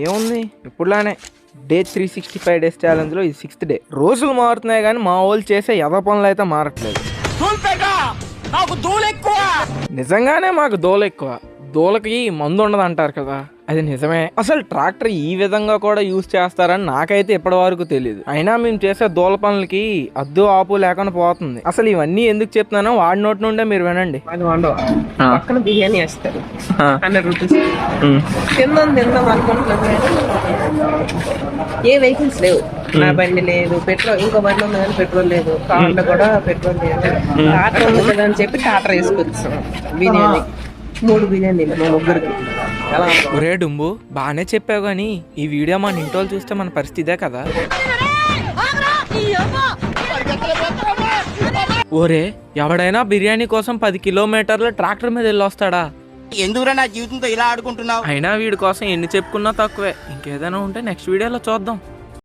ఏముంది ఇప్పుడులానే day 365 days ఛాలెంజ్లో ఇది 6th day. రోజులు మారుతున్నాయి కానీ మా వాళ్ళు చేసే యథ పనులు అయితే మారట్లేదు. నిజంగానే మాకు దోల ఎక్కువ. దోలకి మందు ఉండదు అంటారు కదా, అది నిజమే. అసలు ట్రాక్టర్ ఈ విధంగా కూడా యూజ్ చేస్తారని నాకైతే ఇప్పటి వరకు తెలియదు. అయినా మేము చేసే దోల పనులకి అద్దు ఆపు లేకుండా పోతుంది. అసలు ఇవన్నీ ఎందుకు చెప్తున్నానో వాడి నోటి నుండే మీరు వినండి. పక్కన బిర్యానీ వేస్తారు 100 రూపీస్. తిందాం అనుకుంటున్నాం. ఏ వెహికల్స్ లేవు, నా బండి లేదు, పెట్రోల్ ఇంకో బండి ఉంది కానీ పెట్రోల్ లేదు, కార్లో కూడా పెట్రోల్ లేదు. టాటర్ ఉంది కదా అని చెప్పి టాటర్ వేసుకొచ్చాం. బిర్యానీ 3 బిర్యానీలు మా ముగ్గురికి. ఒరే డుంబు, బాగానే చెప్పావు కానీ ఈ వీడియో మన ఇంటోళ్ళు చూస్తే మన పరిస్థితే కదా. ఓరే, ఎవడైనా బిర్యానీ కోసం 10 కిలోమీటర్లు ట్రాక్టర్ మీద వెళ్ళొస్తాడా? ఎందుకురా నా జీవితంతో ఇలా ఆడుకుంటున్నావు? అయినా వీడి కోసం ఎన్ని చెప్పుకున్నా తక్కువే. ఇంకేదైనా ఉంటే నెక్స్ట్ వీడియోలో చూద్దాం.